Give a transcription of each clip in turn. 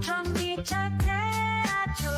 전기차 태아조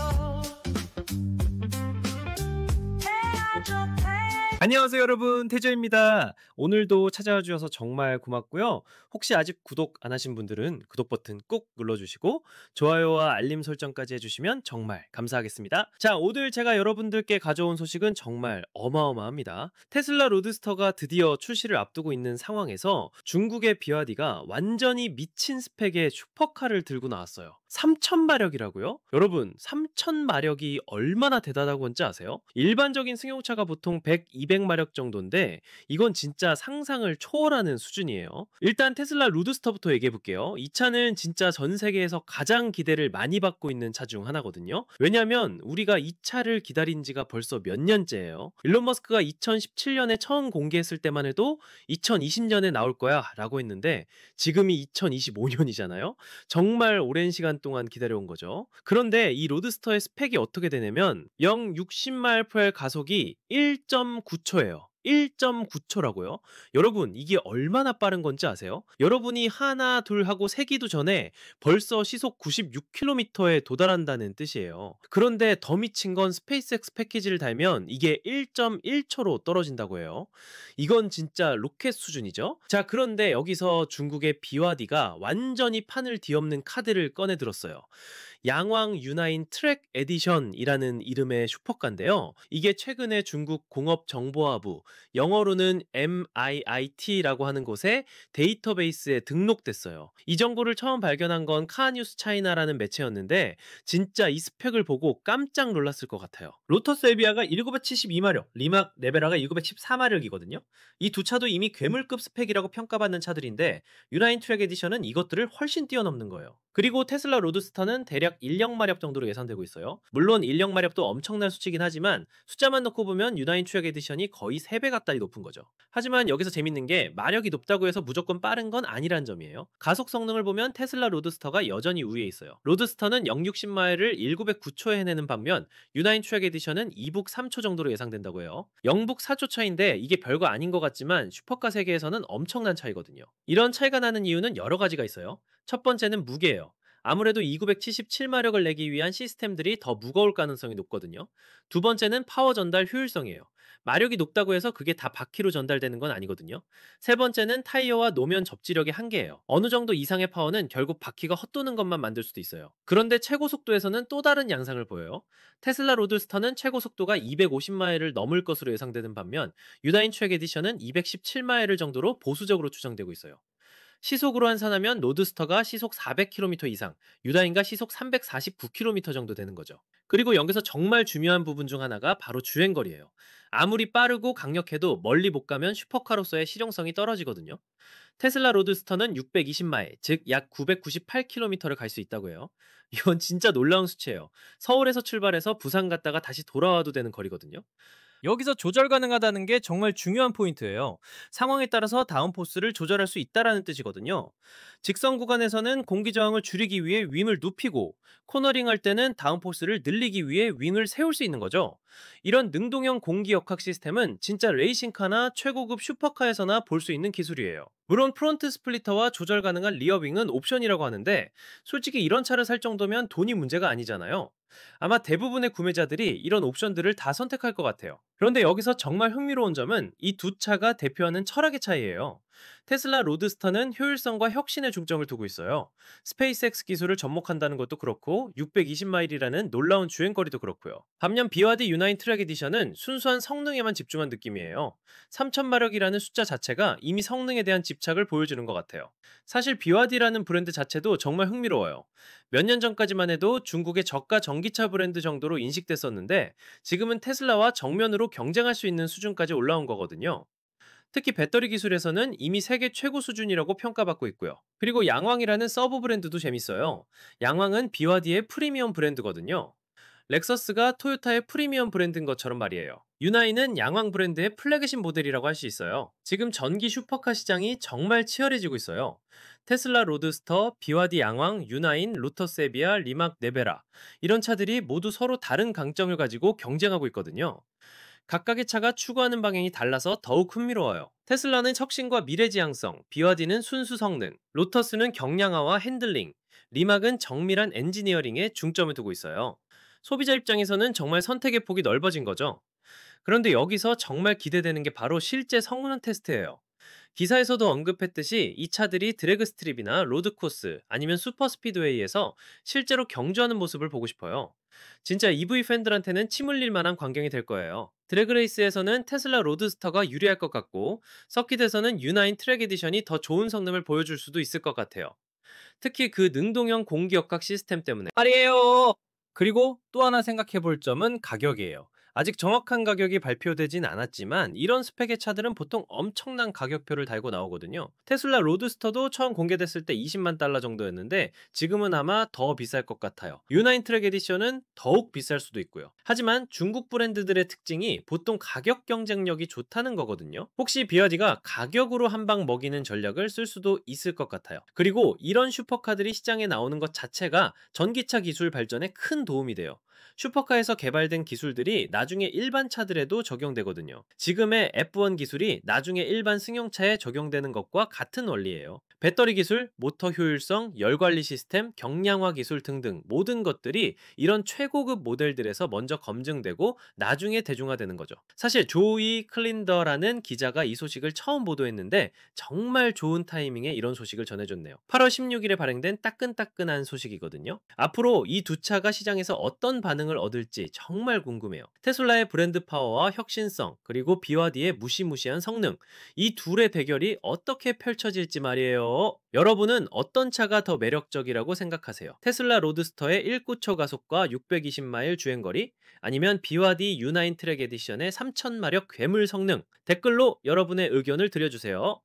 안녕하세요 여러분, 태조입니다. 오늘도 찾아와 주셔서 정말 고맙고요. 혹시 아직 구독 안 하신 분들은 구독 버튼 꾹 눌러주시고 좋아요와 알림 설정까지 해주시면 정말 감사하겠습니다. 자, 오늘 제가 여러분들께 가져온 소식은 정말 어마어마합니다. 테슬라 로드스터가 드디어 출시를 앞두고 있는 상황에서 중국의 비와디가 완전히 미친 스펙의 슈퍼카를 들고 나왔어요. 3000마력이라고요? 여러분, 3000마력이 얼마나 대단한 건지 아세요? 일반적인 승용차가 보통 100, 200마력 정도인데 이건 진짜 상상을 초월하는 수준이에요. 일단 테슬라 로드스터부터 얘기해 볼게요. 이 차는 진짜 전 세계에서 가장 기대를 많이 받고 있는 차 중 하나거든요. 왜냐면 우리가 이 차를 기다린 지가 벌써 몇 년째예요. 일론 머스크가 2017년에 처음 공개했을 때만 해도 2020년에 나올 거야 라고 했는데 지금이 2025년이잖아요. 정말 오랜 시간 동안 기다려온 거죠. 그런데 이 로드스터의 스펙이 어떻게 되냐면 0 60mph 가속이 1.9초예요. 1.9초라고요? 여러분, 이게 얼마나 빠른 건지 아세요? 여러분이 하나, 둘 하고 세기도 전에 벌써 시속 96km에 도달한다는 뜻이에요. 그런데 더 미친 건 스페이스X 패키지를 달면 이게 1.1초로 떨어진다고 해요. 이건 진짜 로켓 수준이죠? 자, 그런데 여기서 중국의 비와디가 완전히 판을 뒤엎는 카드를 꺼내 들었어요. 양왕 유나인 트랙 에디션이라는 이름의 슈퍼카인데요. 이게 최근에 중국 공업정보화부, 영어로는 MIIT라고 하는 곳에 데이터베이스에 등록됐어요. 이 정보를 처음 발견한 건 카니우스 차이나라는 매체였는데 진짜 이 스펙을 보고 깜짝 놀랐을 것 같아요. 로터스 에비아가 1972마력, 리막 네베라가 1914마력이거든요. 이 두 차도 이미 괴물급 스펙이라고 평가받는 차들인데 유나인 트랙 에디션은 이것들을 훨씬 뛰어넘는 거예요. 그리고 테슬라 로드스터는 대략 1력 마력 정도로 예상되고 있어요. 물론 1력마력도 엄청난 수치긴 하지만 숫자만 넣고 보면 유나인 트랙 에디션이 거의 3배 가까이 높은 거죠. 하지만 여기서 재밌는 게 마력이 높다고 해서 무조건 빠른 건 아니란 점이에요. 가속 성능을 보면 테슬라 로드스터가 여전히 우위에 있어요. 로드스터는 0 60마일을 1909초에 해내는 반면 유나인 트랙 에디션은 2북 3초 정도로 예상된다고 해요. 0북 4초 차인데 이게 별거 아닌 것 같지만 슈퍼카 세계에서는 엄청난 차이거든요. 이런 차이가 나는 이유는 여러 가지가 있어요. 첫 번째는 무게예요. 아무래도 2977마력을 내기 위한 시스템들이 더 무거울 가능성이 높거든요. 두 번째는 파워 전달 효율성이에요. 마력이 높다고 해서 그게 다 바퀴로 전달되는 건 아니거든요. 세 번째는 타이어와 노면 접지력의 한계예요. 어느 정도 이상의 파워는 결국 바퀴가 헛도는 것만 만들 수도 있어요. 그런데 최고 속도에서는 또 다른 양상을 보여요. 테슬라 로드스터는 최고 속도가 250마일을 넘을 것으로 예상되는 반면 유다인 트랙 에디션은 217마일 정도로 보수적으로 추정되고 있어요. 시속으로 환산하면 로드스터가 시속 400km 이상, 유다인가 시속 349km 정도 되는 거죠. 그리고 여기서 정말 중요한 부분 중 하나가 바로 주행거리예요. 아무리 빠르고 강력해도 멀리 못 가면 슈퍼카로서의 실용성이 떨어지거든요. 테슬라 로드스터는 620마일, 즉 약 998km를 갈 수 있다고 해요. 이건 진짜 놀라운 수치예요. 서울에서 출발해서 부산 갔다가 다시 돌아와도 되는 거리거든요. 여기서 조절 가능하다는 게 정말 중요한 포인트예요. 상황에 따라서 다운포스를 조절할 수 있다라는 뜻이거든요. 직선 구간에서는 공기 저항을 줄이기 위해 윙을 눕히고 코너링 할 때는 다운포스를 늘리기 위해 윙을 세울 수 있는 거죠. 이런 능동형 공기 역학 시스템은 진짜 레이싱카나 최고급 슈퍼카에서나 볼 수 있는 기술이에요. 물론 프론트 스플리터와 조절 가능한 리어 윙은 옵션이라고 하는데 솔직히 이런 차를 살 정도면 돈이 문제가 아니잖아요. 아마 대부분의 구매자들이 이런 옵션들을 다 선택할 것 같아요. 그런데 여기서 정말 흥미로운 점은 이 두 차가 대표하는 철학의 차이예요. 테슬라 로드스터는 효율성과 혁신에 중점을 두고 있어요. 스페이스X 기술을 접목한다는 것도 그렇고 620마일이라는 놀라운 주행거리도 그렇고요. 반면 비와디 유나인 트랙 에디션은 순수한 성능에만 집중한 느낌이에요. 3000마력이라는 숫자 자체가 이미 성능에 대한 집착을 보여주는 것 같아요. 사실 비와디라는 브랜드 자체도 정말 흥미로워요. 몇 년 전까지만 해도 중국의 저가 전기차 브랜드 정도로 인식됐었는데 지금은 테슬라와 정면으로 경쟁할 수 있는 수준까지 올라온 거거든요. 특히 배터리 기술에서는 이미 세계 최고 수준이라고 평가받고 있고요. 그리고 양왕이라는 서브 브랜드도 재밌어요. 양왕은 비와디의 프리미엄 브랜드거든요. 렉서스가 토요타의 프리미엄 브랜드인 것처럼 말이에요. 유나이는 양왕 브랜드의 플래그십 모델이라고 할 수 있어요. 지금 전기 슈퍼카 시장이 정말 치열해지고 있어요. 테슬라 로드스터, 비와디 양왕, 유나인, 로터스 에비아, 리막 네베라 이런 차들이 모두 서로 다른 강점을 가지고 경쟁하고 있거든요. 각각의 차가 추구하는 방향이 달라서 더욱 흥미로워요. 테슬라는 혁신과 미래지향성, BYD는 순수 성능, 로터스는 경량화와 핸들링, 리막은 정밀한 엔지니어링에 중점을 두고 있어요. 소비자 입장에서는 정말 선택의 폭이 넓어진 거죠. 그런데 여기서 정말 기대되는 게 바로 실제 성능 테스트예요. 기사에서도 언급했듯이 이 차들이 드래그 스트립이나 로드코스 아니면 슈퍼 스피드웨이에서 실제로 경주하는 모습을 보고 싶어요. 진짜 EV 팬들한테는 침 흘릴 만한 광경이 될 거예요. 드래그 레이스에서는 테슬라 로드스터가 유리할 것 같고, 서킷에서는 유나인 트랙 에디션이 더 좋은 성능을 보여줄 수도 있을 것 같아요. 특히 그 능동형 공기역학 시스템 때문에 말이에요. 그리고 또 하나 생각해 볼 점은 가격이에요. 아직 정확한 가격이 발표되진 않았지만 이런 스펙의 차들은 보통 엄청난 가격표를 달고 나오거든요. 테슬라 로드스터도 처음 공개됐을 때 20만 달러 정도였는데 지금은 아마 더 비쌀 것 같아요. 유나인 트랙 에디션은 더욱 비쌀 수도 있고요. 하지만 중국 브랜드들의 특징이 보통 가격 경쟁력이 좋다는 거거든요. 혹시 비어디가 가격으로 한 방 먹이는 전략을 쓸 수도 있을 것 같아요. 그리고 이런 슈퍼카들이 시장에 나오는 것 자체가 전기차 기술 발전에 큰 도움이 돼요. 슈퍼카에서 개발된 기술들이 나중에 일반 차들에도 적용되거든요. 지금의 F1 기술이 나중에 일반 승용차에 적용되는 것과 같은 원리예요. 배터리 기술, 모터 효율성, 열 관리 시스템, 경량화 기술 등등 모든 것들이 이런 최고급 모델들에서 먼저 검증되고 나중에 대중화되는 거죠. 사실 조이 클린더라는 기자가 이 소식을 처음 보도했는데 정말 좋은 타이밍에 이런 소식을 전해줬네요. 8월 16일에 발행된 따끈따끈한 소식이거든요. 앞으로 이 두 차가 시장에서 어떤 반응을 얻을지 정말 궁금해요. 테슬라의 브랜드 파워와 혁신성, 그리고 BYD의 무시무시한 성능, 이 둘의 대결이 어떻게 펼쳐질지 말이에요. 여러분은 어떤 차가 더 매력적이라고 생각하세요? 테슬라 로드스터의 1.9초 가속과 620마일 주행거리, 아니면 BYD U9 트랙 에디션의 3000마력 괴물 성능? 댓글로 여러분의 의견을 들려주세요.